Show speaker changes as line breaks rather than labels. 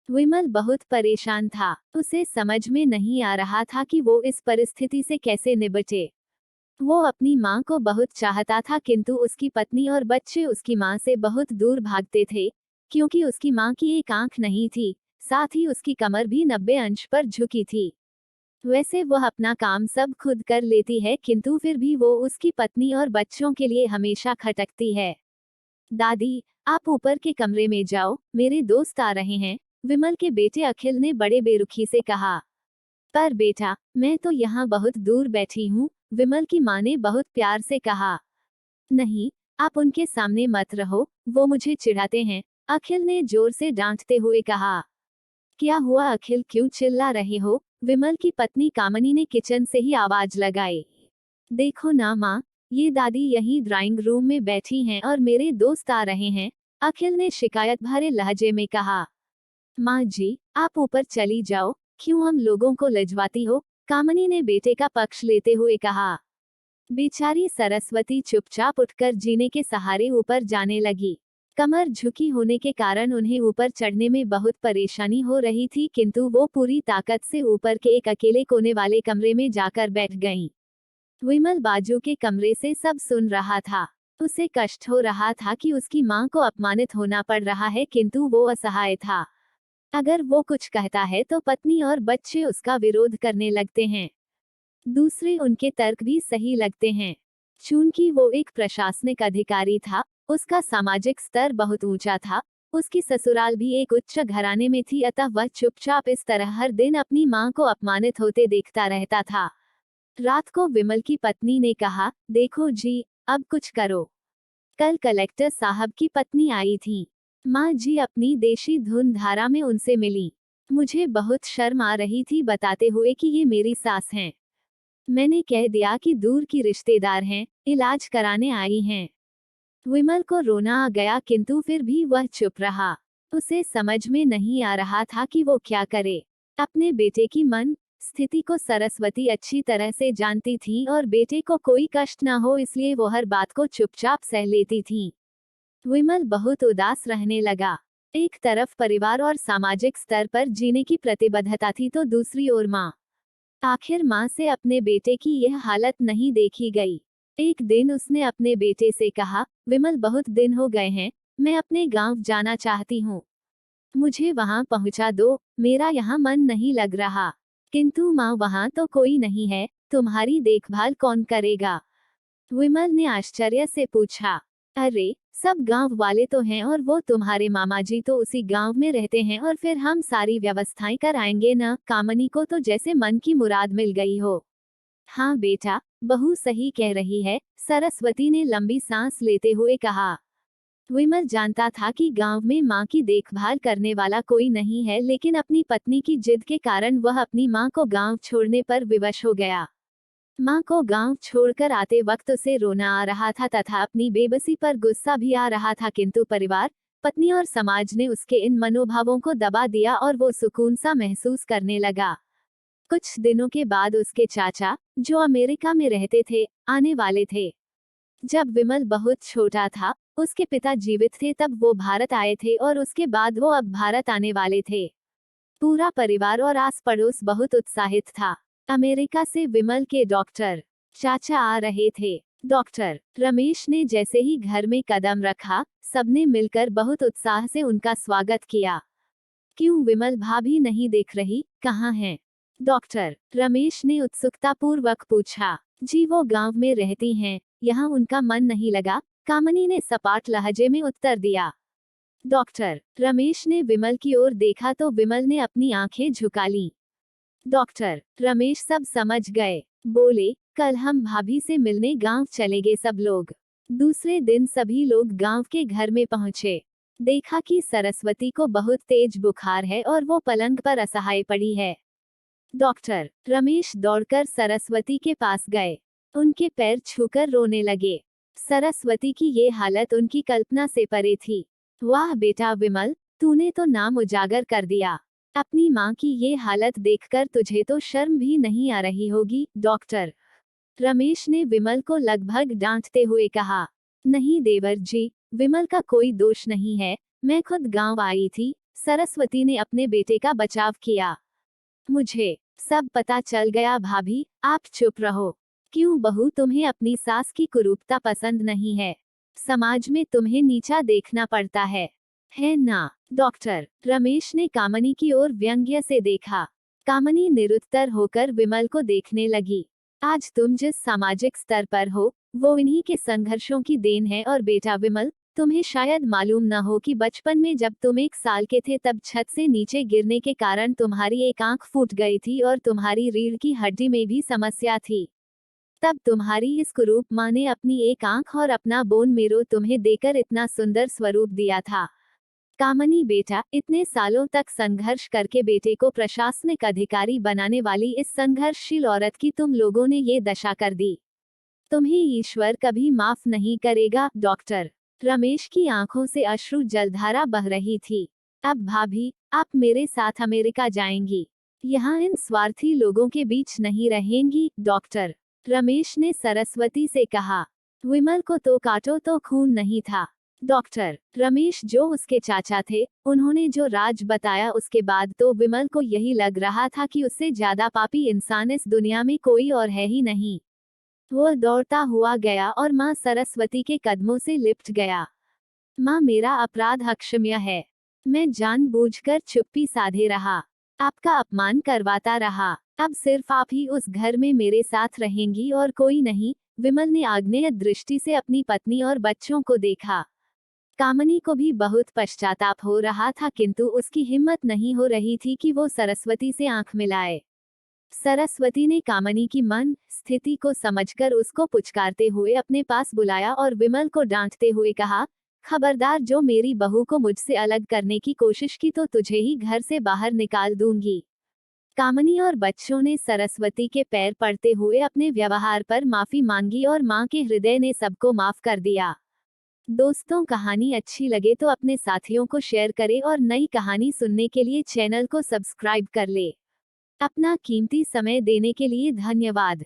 विमल बहुत परेशान था। उसे समझ में नहीं आ रहा था कि वो इस परिस्थिति से कैसे निपटे। वो अपनी माँ को बहुत चाहता था, किंतु उसकी पत्नी और बच्चे उसकी माँ से बहुत दूर भागते थे, क्योंकि उसकी माँ की एक आंख नहीं थी, साथ ही उसकी कमर भी 90 अंश पर झुकी थी। वैसे वह अपना काम सब खुद कर लेती है, किंतु फिर भी वो उसकी पत्नी और बच्चों के लिए हमेशा खटकती है। दादी, आप ऊपर के कमरे में जाओ, मेरे दोस्त आ रहे हैं, विमल के बेटे अखिल ने बड़े बेरुखी से कहा। पर बेटा, मैं तो यहाँ बहुत दूर बैठी हूँ, विमल की माँ ने बहुत प्यार से कहा। नहीं, आप उनके सामने मत रहो, वो मुझे चिढ़ाते हैं, अखिल ने जोर से डांटते हुए कहा। क्या हुआ अखिल, क्यों चिल्ला रहे हो? विमल की पत्नी कामनी ने किचन से ही आवाज लगाई। देखो ना माँ, ये दादी यहीं ड्राइंग रूम में बैठी हैं और मेरे दोस्त आ रहे हैं, अखिल ने शिकायत भरे लहजे में कहा। माँ जी, आप ऊपर चली जाओ, क्यों हम लोगों को लजवाती हो? कामनी ने बेटे का पक्ष लेते हुए कहा। बेचारी सरस्वती चुपचाप उठकर जीने के सहारे ऊपर जाने लगी। कमर झुकी होने के कारण उन्हें ऊपर चढ़ने में बहुत परेशानी हो रही थी, किंतु वो पूरी ताकत से ऊपर के एक अकेले कोने वाले कमरे में जाकर बैठ गईं। विमल बाजू के कमरे से सब सुन रहा था। उसे कष्ट हो रहा था कि उसकी माँ को अपमानित होना पड़ रहा है, किंतु वो असहाय था। अगर वो कुछ कहता है तो पत्नी और बच्चे उसका विरोध करने लगते हैं। दूसरे उनके तर्क भी सही लगते हैं। चूंकि वो एक प्रशासनिक अधिकारी था, उसका सामाजिक स्तर बहुत ऊंचा था, उसकी ससुराल भी एक उच्च घराने में थी, अतः वह चुपचाप इस तरह हर दिन अपनी मां को अपमानित होते देखता रहता था। रात को विमल की पत्नी ने कहा, देखो जी, अब कुछ करो। कल कलेक्टर साहब की पत्नी आई थी। माँ जी अपनी देशी धुन धारा में उनसे मिली। मुझे बहुत शर्म आ रही थी बताते हुए कि ये मेरी सास हैं। मैंने कह दिया कि दूर की रिश्तेदार हैं, इलाज कराने आई हैं। विमल को रोना आ गया, किंतु फिर भी वह चुप रहा। उसे समझ में नहीं आ रहा था कि वो क्या करे। अपने बेटे की मन स्थिति को सरस्वती अच्छी तरह से जानती थी और बेटे को कोई कष्ट न हो इसलिए वो हर बात को चुपचाप सह लेती थी। विमल बहुत उदास रहने लगा। एक तरफ परिवार और सामाजिक स्तर पर जीने की प्रतिबद्धता थी, तो दूसरी ओर माँ। आखिर माँ से अपने बेटे की यह हालत नहीं देखी गई। एक दिन उसने अपने बेटे से कहा, विमल बहुत दिन हो गए हैं, मैं अपने गांव जाना चाहती हूँ। मुझे वहां पहुंचा दो, मेरा यहाँ मन नहीं लग रहा। किंतु माँ वहां तो कोई नहीं है, तुम्हारी देखभाल कौन करेगा? विमल ने आश्चर्य से पूछा। अरे, सब गांव वाले तो हैं और वो तुम्हारे मामा जी तो उसी गांव में रहते हैं और फिर हम सारी व्यवस्थाएं कराएंगे न। कामनी को तो जैसे मन की मुराद मिल गई हो। हाँ बेटा, बहू सही कह रही है, सरस्वती ने लंबी सांस लेते हुए कहा। विमल जानता था कि गांव में माँ की देखभाल करने वाला कोई नहीं है, लेकिन अपनी पत्नी की जिद के कारण वह अपनी माँ को गांव छोड़ने पर विवश हो गया। माँ को गांव छोड़कर आते वक्त उसे रोना आ रहा था तथा अपनी बेबसी पर गुस्सा भी आ रहा था, किंतु परिवार, पत्नी और समाज ने उसके इन मनोभावों को दबा दिया और वो सुकून सा महसूस करने लगा। कुछ दिनों के बाद उसके चाचा, जो अमेरिका में रहते थे, आने वाले थे। जब विमल बहुत छोटा था, उसके पिता जीवित थे तब वो भारत आए थे और उसके बाद वो अब भारत आने वाले थे। पूरा परिवार और आस पड़ोस बहुत उत्साहित था। अमेरिका से विमल के डॉक्टर चाचा आ रहे थे। डॉक्टर रमेश ने जैसे ही घर में कदम रखा, सबने मिलकर बहुत उत्साह से उनका स्वागत किया। क्यों विमल भाभी नहीं दिख रही, कहाँ हैं? डॉक्टर रमेश ने उत्सुकतापूर्वक पूछा। जी वो गांव में रहती हैं, यहाँ उनका मन नहीं लगा, कामनी ने सपाट लहजे में उत्तर दिया। डॉक्टर रमेश ने विमल की ओर देखा तो विमल ने अपनी आंखें झुका लीं। डॉक्टर रमेश सब समझ गए। बोले, कल हम भाभी से मिलने गांव चले गए सब लोग। दूसरे दिन सभी लोग गांव के घर में पहुंचे। देखा कि सरस्वती को बहुत तेज बुखार है और वो पलंग पर असहाय पड़ी है। डॉक्टर रमेश दौड़कर सरस्वती के पास गए। उनके पैर छूकर रोने लगे। सरस्वती की ये हालत उनकी कल्पना से परे थी। वाह बेटा विमल, तूने तो नाम उजागर कर दिया। अपनी माँ की ये हालत देखकर तुझे तो शर्म भी नहीं आ रही होगी। डॉक्टर रमेश ने विमल को लगभग डांटते हुए कहा। नहीं देवर जी, विमल का कोई दोष नहीं है, मैं खुद गांव आई थी, सरस्वती ने अपने बेटे का बचाव किया। मुझे सब पता चल गया भाभी, आप चुप रहो। क्यों बहू, तुम्हें अपनी सास की कुरूपता पसंद नहीं है? समाज में तुम्हें नीचा देखना पड़ता है ना? डॉक्टर रमेश ने कामनी की ओर व्यंग्य से देखा। कामनी निरुत्तर होकर विमल को देखने लगी। आज तुम जिस सामाजिक स्तर पर हो, वो इन्हीं के संघर्षों की देन है। और बेटा विमल, तुम्हें शायद मालूम न हो कि बचपन में जब तुम 1 साल के थे तब छत से नीचे गिरने के कारण तुम्हारी एक आंख फूट गई थी और तुम्हारी रीढ़ की हड्डी में भी समस्या थी। तब तुम्हारी इस कुरूप माँ ने अपनी एक आंख और अपना बोन मेरो तुम्हें देकर इतना सुंदर स्वरूप दिया था। कामनी बेटा, इतने सालों तक संघर्ष करके बेटे को प्रशासनिक अधिकारी बनाने वाली इस संघर्षशील औरत की तुम लोगों ने ये दशा कर दी। तुम्हें ईश्वर कभी माफ नहीं करेगा। डॉक्टर रमेश की आंखों से अश्रु जलधारा बह रही थी। अब भाभी, आप मेरे साथ अमेरिका जाएंगी, यहाँ इन स्वार्थी लोगों के बीच नहीं रहेंगी। डॉक्टर रमेश ने सरस्वती से कहा। विमल को तो काटो तो खून नहीं था। डॉक्टर रमेश जो उसके चाचा थे, उन्होंने जो राज बताया उसके बाद तो विमल को यही लग रहा था कि उससे ज्यादा पापी इंसान इस दुनिया में कोई और है ही नहीं। वो दौड़ता हुआ गया और माँ सरस्वती के कदमों से लिपट गया। माँ, मेरा अपराध अक्षम्य है। मैं जानबूझकर चुप्पी साधे रहा, आपका अपमान करवाता रहा। अब सिर्फ आप ही उस घर में मेरे साथ रहेंगी और कोई नहीं। विमल ने आग्नेय दृष्टि से अपनी पत्नी और बच्चों को देखा। कामनी को भी बहुत पश्चाताप हो रहा था, किंतु उसकी हिम्मत नहीं हो रही थी कि वो सरस्वती से आंख मिलाए। सरस्वती ने कामनी की मन स्थिति को समझकर उसको पुचकारते हुए अपने पास बुलाया और विमल को डांटते हुए कहा, खबरदार, जो मेरी बहू को मुझसे अलग करने की कोशिश की तो तुझे ही घर से बाहर निकाल दूंगी। कामनी और बच्चों ने सरस्वती के पैर पड़ते हुए अपने व्यवहार पर माफी मांगी और मां के हृदय ने सबको माफ कर दिया। दोस्तों, कहानी अच्छी लगे तो अपने साथियों को शेयर करें और नई कहानी सुनने के लिए चैनल को सब्सक्राइब कर ले। अपना कीमती समय देने के लिए धन्यवाद।